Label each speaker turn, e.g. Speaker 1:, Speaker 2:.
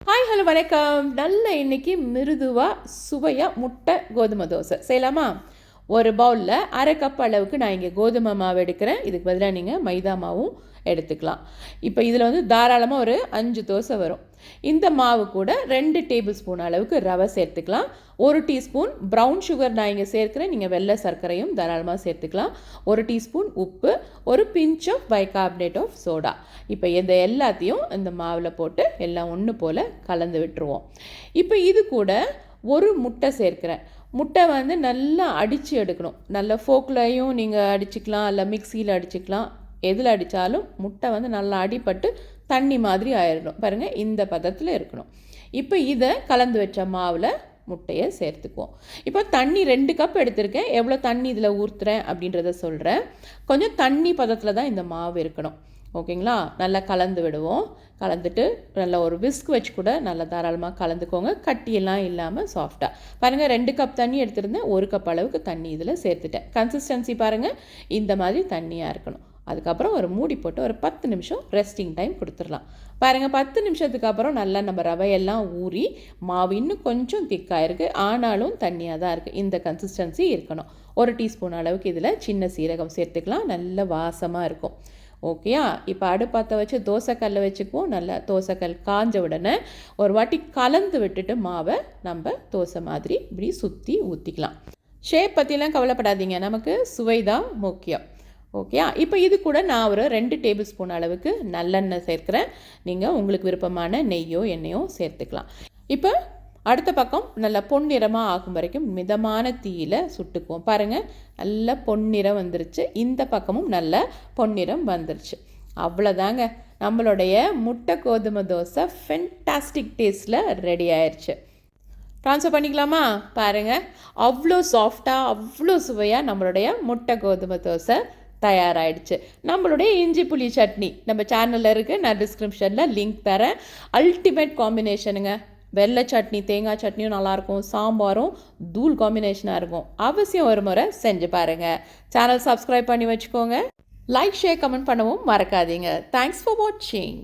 Speaker 1: Hi hello வணக்கம். நல்ல இன்னைக்கு மிருதுவாக சுவையாக முட்டை கோதுமை தோசை செய்யலாமா? ஒரு பவுலில் அரை கப் அளவுக்கு நான் இங்கே கோதுமை மாவு எடுக்கிறேன். இதுக்கு பதிலாக நீங்கள் மைதா மாவும் எடுத்துக்கலாம். இப்போ இதில் தாராளமாக ஒரு 5 தோசை வரும். இந்த மாவு கூட 2 டேபிள் ஸ்பூன் அளவுக்கு ரவை சேர்த்துக்கலாம். 1 டீஸ்பூன் ப்ரௌன் சுகர் நான் இங்கே சேர்க்குறேன். நீங்கள் வெள்ளை சர்க்கரையும் தாராளமாக சேர்த்துக்கலாம். 1 டீஸ்பூன் உப்பு, ஒரு pinch of bicarbonate of soda. இப்போ இந்த எல்லாத்தையும் இந்த மாவில் போட்டு எல்லாம் ஒன்று போல் கலந்து விட்டுருவோம். இப்போ இது கூட ஒரு முட்டை சேர்க்குறேன். முட்டை நல்லா அடித்து எடுக்கணும். நல்ல ஃபோக்லையும் நீங்கள் அடிச்சுக்கலாம், இல்லை மிக்சியில் அடிச்சுக்கலாம். எதில் அடித்தாலும் முட்டை நல்லா அடிப்பட்டு தண்ணி மாதிரி ஆயிடணும். பாருங்கள், இந்த பதத்தில் இருக்கணும். இப்போ இதை கலந்து வச்ச மாவில் முட்டையை சேர்த்துக்குவோம். இப்போ தண்ணி 2 கப் எடுத்திருக்கேன். எவ்வளோ தண்ணி இதில் ஊற்றுறேன் அப்படின்றத சொல்கிறேன். கொஞ்சம் தண்ணி பதத்தில் தான் இந்த மாவு இருக்கணும். ஓகேங்களா? நல்லா கலந்து விடுவோம். கலந்துட்டு நல்லா ஒரு விஸ்க் வச்சு கூட நல்லா தாராளமாக கலந்துக்கோங்க. கட்டியெல்லாம் இல்லாமல் சாஃப்டாக. பாருங்கள், 2 கப் தண்ணி எடுத்துருந்தேன். 1 கப் அளவுக்கு தண்ணி இதில் சேர்த்துட்டேன். கன்சிஸ்டன்சி பாருங்கள், இந்த மாதிரி தண்ணியாக இருக்கணும். அதுக்கப்புறம் ஒரு மூடி போட்டு ஒரு 10 நிமிஷம் ரெஸ்டிங் டைம் கொடுத்துடலாம். பாருங்கள், 10 நிமிஷத்துக்கு அப்புறம் நல்லா நம்ம ரவையெல்லாம் ஊறி மாவு இன்னும் கொஞ்சம் திக்காக இருக்குது, ஆனாலும் தண்ணியாக தான் இருக்குது. இந்த கன்சிஸ்டன்சி இருக்கணும். 1 டீஸ்பூன் அளவுக்கு இதில் சின்ன சீரகம் சேர்த்துக்கலாம். நல்ல வாசமாக இருக்கும். ஓகேயா? இப்போ அடுப்பத்தை வச்சு தோசைக்கல்லை வச்சுக்குவோம். நல்லா தோசைக்கல் காஞ்ச உடனே ஒரு வாட்டி கலந்து விட்டுட்டு மாவை நம்ம தோசை மாதிரி இப்படி சுற்றி ஊற்றிக்கலாம். ஷேப் பற்றிலாம் கவலைப்படாதீங்க, நமக்கு சுவை தான் முக்கியம். ஓகேயா? இப்போ இது கூட நான் ஒரு 2 டேபிள் ஸ்பூன் அளவுக்கு நல்லெண்ணெய் சேர்க்குறேன். நீங்கள் உங்களுக்கு விருப்பமான நெய்யோ எண்ணெயோ சேர்த்துக்கலாம். இப்போ அடுத்த பக்கம் நல்லா பொன்னிறமாக ஆகும் வரைக்கும் மிதமான தீயில் சுட்டுக்குவோம். பாருங்கள், நல்ல பொன்னிறம் வந்துருச்சு. இந்த பக்கமும் நல்ல பொன்னிறம் வந்துருச்சு. அவ்வளோதாங்க, நம்மளுடைய முட்டை கோதுமை தோசை ஃபென்டாஸ்டிக் டேஸ்ட்டில் ரெடி ஆயிடுச்சு. ட்ரான்ஸ்ஃபர் பண்ணிக்கலாமா? பாருங்கள், அவ்வளோ சாஃப்டாக அவ்வளோ சுவையாக நம்மளுடைய முட்டை கோதுமை தோசை தயாராகிடுச்சு. நம்மளுடைய இஞ்சி புளி சட்னி நம்ம சேனலில் இருக்குது, நான் டிஸ்கிரிப்ஷனில் லிங்க் தரேன். அல்டிமேட் காம்பினேஷனுங்க. வெள்ளை சட்னி தேங்காய் சட்னியும் நல்லாயிருக்கும், சாம்பாரும் தூள் காம்பினேஷனாக இருக்கும். அவசியம் ஒரு முறை செஞ்சு பாருங்கள். சேனல் சப்ஸ்கிரைப் பண்ணி வச்சுக்கோங்க. லைக், ஷேர், கமெண்ட் பண்ணவும் மறக்காதீங்க. தேங்க்ஸ் ஃபார் வாட்சிங்.